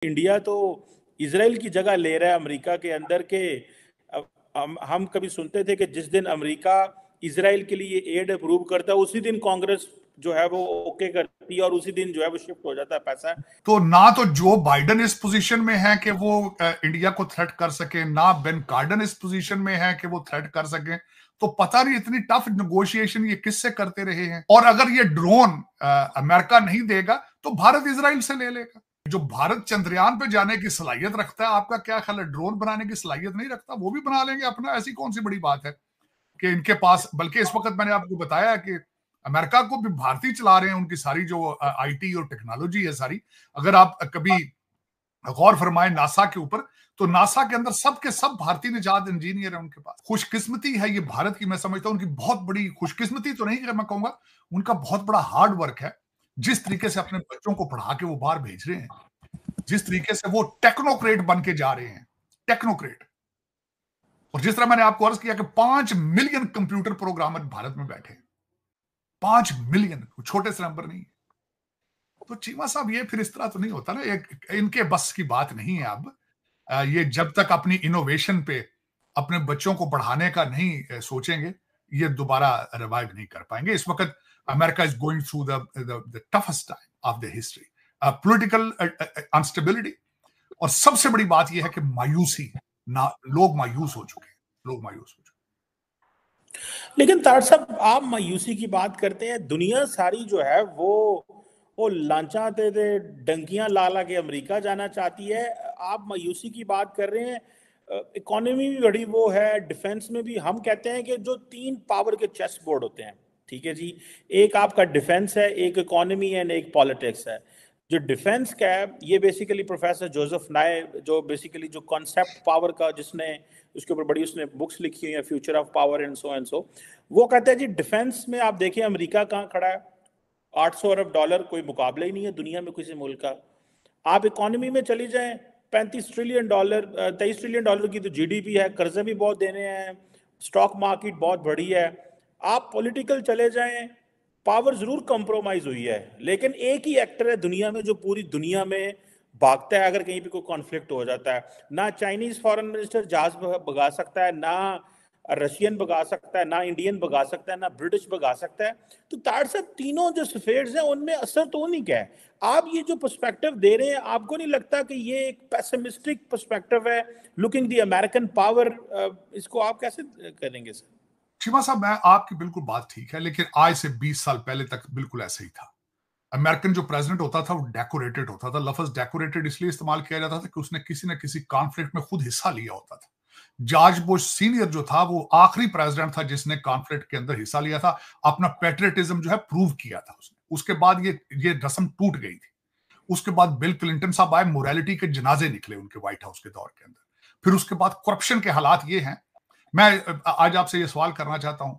India तो Israel की जगह ले रहा है अमेरिका के अंदर के। हम कभी सुनते थे कि जिस दिन अमेरिका इसराइल के लिए एड अप्रूव करता है उसी दिन कांग्रेस जो है वो ओके करती है और उसी दिन जो है वो शिफ्ट हो जाता है पैसा। तो ना तो जो बाइडन इस पोजीशन में है कि वो इंडिया को थ्रेट कर सके, ना बेन कार्डन इस पोजीशन में है कि वो थ्रेट कर सके। तो पता नहीं इतनी टफ नेगोशिएशन ये किससे करते रहे हैं। और अगर ये ड्रोन अमेरिका नहीं देगा तो भारत इजराइल से ले लेगा। जो भारत चंद्रयान पे जाने की सलाहियत रखता है, आपका क्या ख्याल है ड्रोन बनाने की सलाहियत नहीं रखता? वो भी बना लेंगे अपना। ऐसी कौन सी बड़ी बात है कि इनके पास। बल्कि इस वक्त मैंने आपको बताया कि अमेरिका को भी भारतीय चला रहे हैं, उनकी सारी जो आईटी और टेक्नोलॉजी है सारी। अगर आप कभी गौर फरमाए नासा के ऊपर, तो नासा के अंदर सब के सब भारतीय निजात इंजीनियर है उनके पास। खुशकिस्मती है ये भारत की, मैं समझता हूं उनकी बहुत बड़ी खुशकिस्मती तो नहीं मैं कहूंगा, उनका बहुत बड़ा हार्ड वर्क है। जिस तरीके से अपने बच्चों को पढ़ा के वो बाहर भेज रहे हैं, जिस तरीके से वो टेक्नोक्रेट बन के जा रहे हैं, टेक्नोक्रेट। और जिस तरह मैंने आपको अर्ज किया कि 5 मिलियन कंप्यूटर प्रोग्रामर भारत में बैठे, 5 मिलियन, छोटे से नंबर नहीं। तो चीमा साहब ये फिर इस तरह तो नहीं होता ना, इनके बस की बात नहीं है। अब ये जब तक अपनी इनोवेशन पे अपने बच्चों को बढ़ाने का नहीं सोचेंगे, ये दोबारा रिवाइव नहीं कर पाएंगे। इस वक्त America is going through the toughest time of the history, political unstability. और सबसे बड़ी बात यह है कि मायूसी, ना लोग मायूस हो चुके हैं, लोग मायूस हो चुके हैं। लेकिन तार साहब, आप मायूसी की बात करते हैं, दुनिया सारी जो है वो लांचा दे दे डंकियां ला ला के अमेरिका जाना चाहती है। आप मायूसी की बात कर रहे हैं। इकोनॉमी भी बड़ी वो है, डिफेंस में भी हम कहते हैं कि जो 3 पावर के चेस बोर्ड होते हैं, ठीक है जी, एक आपका डिफेंस है, एक इकोनॉमी है, एक पॉलिटिक्स है। जो डिफेंस का है ये बेसिकली प्रोफेसर जोसेफ नाय, जो बेसिकली जो कॉन्सेप्ट पावर का जिसने उसके ऊपर बड़ी उसने बुक्स लिखी हुई है, future of power and so, वो कहते हैं जी डिफेंस में आप देखिए अमेरिका कहाँ खड़ा है, 800 अरब डॉलर, कोई मुकाबला ही नहीं है दुनिया में किसी मुल्क का। आप इकोनॉमी में चली जाएं, 35 ट्रिलियन डॉलर 23 ट्रिलियन डॉलर की तो जीडीपी है, कर्जे भी बहुत देने हैं, स्टॉक मार्केट बहुत बड़ी है। आप पॉलिटिकल चले जाएं, पावर जरूर कंप्रोमाइज हुई है, लेकिन एक ही एक्टर है दुनिया में जो पूरी दुनिया में भागता है अगर कहीं पे कोई कॉन्फ्लिक्ट हो जाता है। ना चाइनीज फॉरेन मिनिस्टर जहाज भगा सकता है, ना रशियन भगा सकता है, ना इंडियन भगा सकता है, ना ब्रिटिश भगा सकता है। तो तार साहब, तीनों जो स्फेयर्स हैं उनमें असर तो नहीं क्या है। आप ये जो पर्सपेक्टिव दे रहे हैं, आपको नहीं लगता कि ये एक पेसिमिस्टिक पर्सपेक्टिव है, लुकिंग द अमेरिकन पावर? इसको आप कैसे करेंगे सर? शिवा साहब, मैं आपकी बिल्कुल बात ठीक है, लेकिन आज से 20 साल पहले तक बिल्कुल ऐसा ही था। अमेरिकन जो प्रेसिडेंट होता था वो डेकोरेटेड होता था। लफ्ज डेकोरेटेड इसलिए इस्तेमाल किया जाता था कि उसने किसी न किसी कॉन्फ्लिक्ट में खुद हिस्सा लिया होता था। जॉर्ज बुश सीनियर जो था वो आखिरी प्रेसिडेंट था जिसने कॉन्फ्लिक्ट के अंदर हिस्सा लिया था, अपना पेट्रियटिज्म जो है प्रूव किया था उसने। उसके बाद ये रस्म टूट गई थी। उसके बाद बिल क्लिंटन साहब आए, मोरालिटी के जनाजे निकले उनके व्हाइट हाउस के दौर के अंदर। फिर उसके बाद करप्शन के हालात ये हैं। मैं आज आपसे ये सवाल करना चाहता हूं,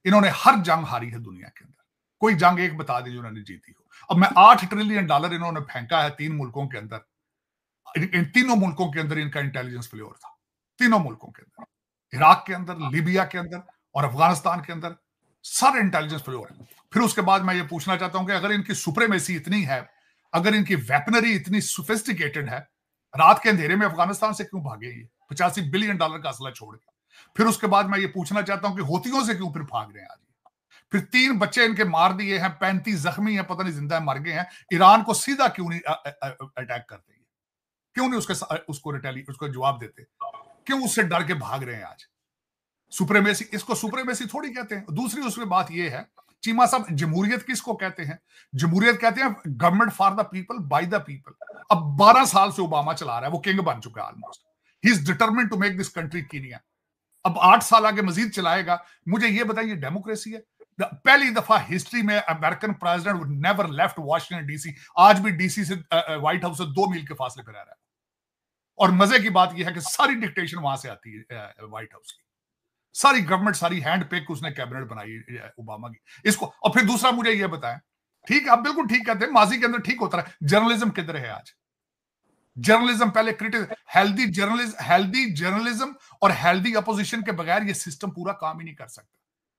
इन्होंने हर जंग हारी है दुनिया के अंदर, कोई जंग एक बता दीजिए उन्होंने जीती हो। अब मैं 8 ट्रिलियन डॉलर इन्होंने फेंका है 3 मुल्कों के अंदर। इन तीनों मुल्कों के अंदर इनका इंटेलिजेंस फेल्योर था, तीनों मुल्कों के अंदर, इराक के अंदर, लीबिया के अंदर और अफगानिस्तान के अंदर सारे इंटेलिजेंस फेल्योर है। फिर उसके बाद मैं ये पूछना चाहता हूं कि अगर इनकी सुप्रीमेसी इतनी है, अगर इनकी वेपनरी इतनी सोफिस्टिकेटेड है, रात के अंधेरे में अफगानिस्तान से क्यों भागे ये 85 बिलियन डॉलर का असला छोड़ के? फिर उसके बाद मैं ये पूछना चाहता हूं कि होतियों से क्यों फिर भाग रहे हैं आज? फिर 3 बच्चे इनके मार दिए हैं, 35 जख्मी हैं, पता नहीं जिंदा है मर गए हैं। ईरान को सीधा क्यों नहीं अटैक करते? क्यों नहीं उसको जवाब देते? क्यों उससे डर के भाग रहे हैं आज? सुप्रीमेसी, इसको सुप्रीमेसी थोड़ी कहते हैं। दूसरी उसमें बात यह है, चीमा साहब, जमहूरियत किसको कहते हैं? जमहूरियत कहते हैं government for the people by the people. अब 12 साल से ओबामा चला रहा है, वो किंग बन चुका है almost. He is determined to make this country Kenya. अब 8 साल आगे मजीद चलाएगा। मुझे यह बताइए, डेमोक्रेसी है? पहली दफा हिस्ट्री में American president never left Washington DC. आज भी डीसी से व्हाइट हाउस से 2 मील के फासले पर रह रहा है। और मजे की बात यह है कि सारी डिक्टेशन वहां से आती है व्हाइट हाउस की। सारी गवर्नमेंट, सारी हैंड पिक उसने कैबिनेट बनाई ओबामा की। इसको, और फिर दूसरा मुझे यह बताएं, ठीक है, आप बिल्कुल ठीक कहते हैं, माजी के अंदर ठीक होता है। जर्नलिज्म किधर है आज? जर्नलिज्म पहले हेल्दी जर्नलिज्म और हेल्दी अपोजिशन के बगैर यह सिस्टम पूरा काम ही नहीं कर सकता।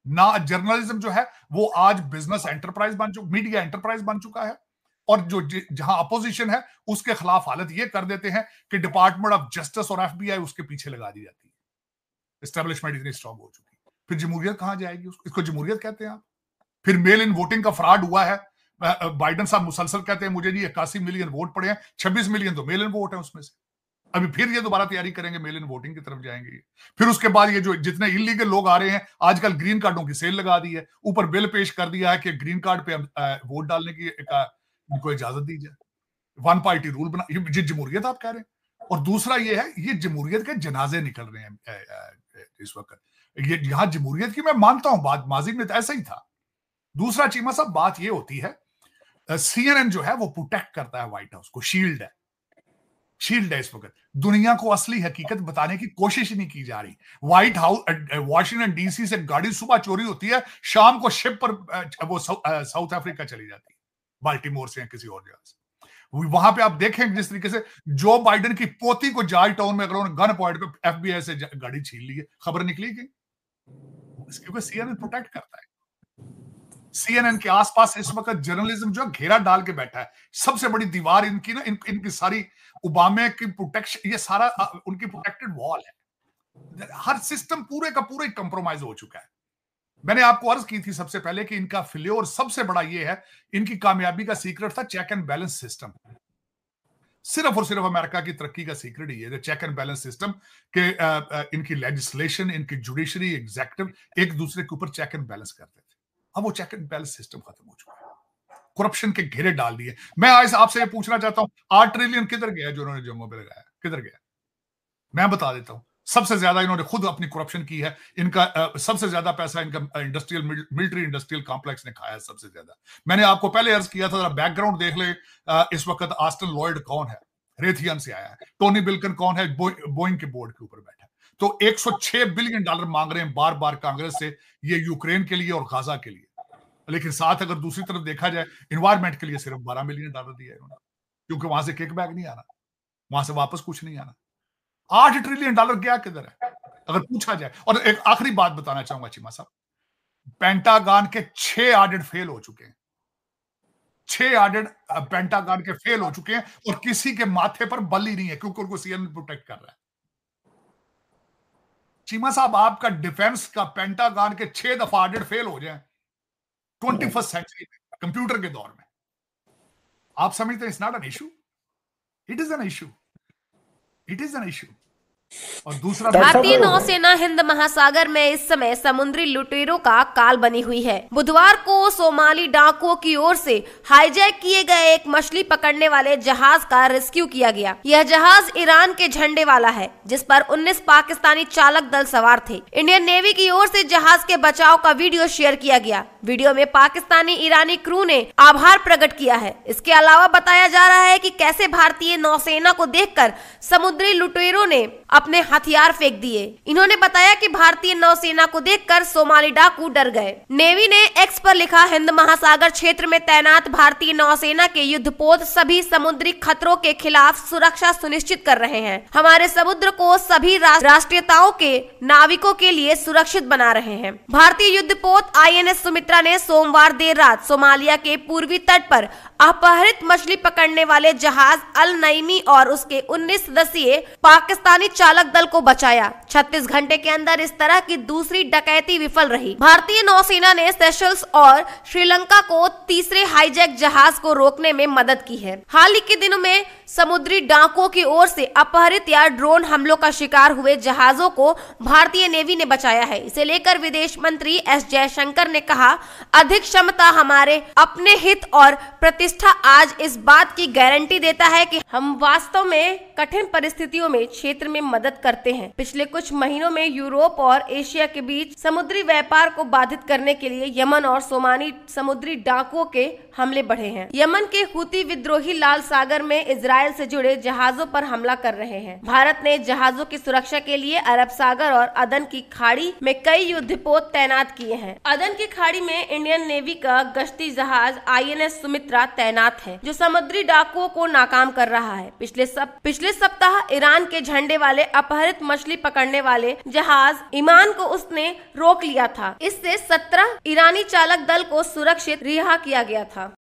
ना जर्नलिज्म जो है वो आज बिजनेस एंटरप्राइज बन चुका, मीडिया एंटरप्राइज बन चुका है, और जो जहां अपोजिशन है उसके खिलाफ हालत ये कर देते हैं कि डिपार्टमेंट ऑफ जस्टिस और FBI उसके पीछे लगा दी जाती है। एस्टेब्लिशमेंट इतनी स्ट्रांग हो चुकी है, फिर जमहूरियत कहां जाएगी? इसको जमहूरियत कहते हैं आप? फिर मेल इन वोटिंग का फ्रॉड हुआ है, बाइडन साहब मुसलसल कहते हैं मुझे जी 81 मिलियन वोट पड़े हैं, 26 मिलियन तो मेल इन वोट है उसमें से। अभी फिर ये दोबारा तैयारी करेंगे, मेल इन वोटिंग की तरफ जाएंगे। फिर उसके बाद ये जो जितने इलीगल लोग आ रहे हैं, आजकल ग्रीन कार्डों की सेल लगा दी है, ऊपर बिल पेश कर दिया है कि ग्रीन कार्ड पे वोट डालने की इनको इजाजत दी जाए, वन पार्टी रूल बना। ये जमहूरियत आप कह रहे हैं। और दूसरा ये है, ये जमहूरियत के जनाजे निकल रहे हैं इस वक्त। ये यहां जमहूरियत की मैं मानता हूं बात, माजी में तो ऐसा ही था। दूसरा चीमा साहब बात ये होती है, CNN जो है वो प्रोटेक्ट करता है व्हाइट हाउस को, शील्ड है इस वक्त। दुनिया को असली हकीकत बताने की कोशिश नहीं की जा रही। व्हाइट हाउस वॉशिंगटन DC से गाड़ी सुबह चोरी होती है, शाम को शिप पर वो साउथ अफ्रीका चली जाती है, बाल्टीमोर से या किसी और जगह से। वहां पे आप देखें जिस तरीके से जो बाइडन की पोती को जॉर्ज टाउन में अगर उन्होंने गन पॉइंट पे FBI से गाड़ी छीन ली है, खबर निकली गई, क्योंकि CNN प्रोटेक्ट करता है। CNN के आसपास इस वक्त जर्नलिज्म जो घेरा डाल के बैठा है। सबसे बड़ी दीवार इनकी ना, इनकी सारी ओबामा की प्रोटेक्शन, ये सारा उनकी प्रोटेक्टेड वॉल है। हर सिस्टम पूरे का पूरा कंप्रोमाइज हो चुका है। मैंने आपको अर्ज की थी सबसे पहले कि इनका फेल्योर सबसे बड़ा ये है, इनकी कामयाबी का सीक्रेट था चेक एंड बैलेंस सिस्टम। सिर्फ और सिर्फ अमेरिका की तरक्की का सीक्रेट ही है चेक एंड बैलेंस सिस्टम के इनकी लेजिस्लेशन, इनकी जुडिशरी, एग्जीक्यूटिव एक दूसरे के ऊपर चेक एंड बैलेंस करते थे। अब वो चेक एंड बैलेंस सिस्टम खत्म हो चुका है, करप्शन के घेरे डाल दिए। मैं आज आपसे ये पूछना चाहता हूं, 8 ट्रिलियन किधर गया जो उन्होंने जम्मू में लगाया, किधर गया? मैं बता देता हूं। सबसे ज्यादा इन्होंने खुद अपनी करप्शन की है। इनका सबसे ज्यादा पैसा इनका इंडस्ट्रियल मिलिट्री इंडस्ट्रियल कॉम्प्लेक्स ने खाया है सबसे ज्यादा। मैंने आपको पहले अर्ज किया था, जरा बैकग्राउंड देख ले। इस वक्त ऑस्टिन लॉयड कौन है? रेथियन से आया है। टोनी बिल्कन कौन है? बोइंग के बोर्ड के ऊपर बैठा है। तो 106 बिलियन डॉलर मांग रहे हैं बार बार कांग्रेस से, ये यूक्रेन के लिए और गाजा के लिए। लेकिन साथ अगर दूसरी तरफ देखा जाए, एनवायरमेंट के लिए सिर्फ 12 मिलियन डॉलर दिया है उन्होंने, क्योंकि वहां से किक बैक नहीं आना, वहां से वापस कुछ नहीं आना। 8 ट्रिलियन डॉलर गया किधर है अगर पूछा जाए? और एक आखिरी बात बताना चाहूंगा चीमा साहब, पेंटागन के 6 ऑडिट फेल हो चुके हैं। 6 ऑडिट पेंटागन के फेल हो चुके हैं और किसी के माथे पर बल ही नहीं है, क्योंकि उनको CNN प्रोटेक्ट कर रहा है। चीमा साहब, आपका डिफेंस का पेंटागन के 6 दफा ऑडिट फेल हो जाए 21st सेंचुरी में, कंप्यूटर के दौर में, आप समझते हैं it's not an issue? It is an issue, it is an issue. और दूसरा, भारतीय नौसेना हिंद महासागर में इस समय समुद्री लुटेरों का काल बनी हुई है। बुधवार को सोमाली डाकुओं की ओर से हाईजैक किए गए एक मछली पकड़ने वाले जहाज का रेस्क्यू किया गया। यह जहाज ईरान के झंडे वाला है, जिस पर 19 पाकिस्तानी चालक दल सवार थे। इंडियन नेवी की ओर से जहाज के बचाव का वीडियो शेयर किया गया। वीडियो में पाकिस्तानी ईरानी क्रू ने आभार प्रकट किया है। इसके अलावा बताया जा रहा है कि कैसे भारतीय नौसेना को देखकर समुद्री लुटेरों ने अपने हथियार फेंक दिए। इन्होंने बताया कि भारतीय नौसेना को देखकर सोमाली डाकू डर गए। नेवी ने एक्स पर लिखा, हिंद महासागर क्षेत्र में तैनात भारतीय नौसेना के युद्धपोत सभी समुद्री खतरों के खिलाफ सुरक्षा सुनिश्चित कर रहे हैं। हमारे समुद्र को सभी राष्ट्रीयताओं के नाविकों के लिए सुरक्षित बना रहे हैं। भारतीय युद्धपोत INS सुमित्रा ने सोमवार देर रात सोमालिया के पूर्वी तट पर अपहरित मछली पकड़ने वाले जहाज अल नईमी और उसके 19 सदस्यीय पाकिस्तानी चालक दल को बचाया। 36 घंटे के अंदर इस तरह की दूसरी डकैती विफल रही। भारतीय नौसेना ने सेशल्स और श्रीलंका को तीसरे हाईजैक जहाज को रोकने में मदद की है। हाल ही के दिनों में समुद्री डाकुओं की ओर से अपहरित या ड्रोन हमलों का शिकार हुए जहाजों को भारतीय नेवी ने बचाया है। इसे लेकर विदेश मंत्री S जयशंकर ने कहा, अधिक क्षमता हमारे अपने हित और प्रतिष्ठा आज इस बात की गारंटी देता है कि हम वास्तव में कठिन परिस्थितियों में क्षेत्र में मदद करते हैं। पिछले कुछ महीनों में यूरोप और एशिया के बीच समुद्री व्यापार को बाधित करने के लिए यमन और सोमाली समुद्री डाकुओं के हमले बढ़े हैं। यमन के हुती विद्रोही लाल सागर में इजराइल से जुड़े जहाजों पर हमला कर रहे हैं। भारत ने जहाजों की सुरक्षा के लिए अरब सागर और अदन की खाड़ी में कई युद्धपोत तैनात किए हैं। अदन की खाड़ी में इंडियन नेवी का गश्ती जहाज INS सुमित्रा तैनात है, जो समुद्री डाकुओं को नाकाम कर रहा है। पिछले सप्ताह ईरान के झंडे वाले अपहरित मछली पकड़ने वाले जहाज ईमान को उसने रोक लिया था। इससे 17 ईरानी चालक दल को सुरक्षित रिहा किया गया था।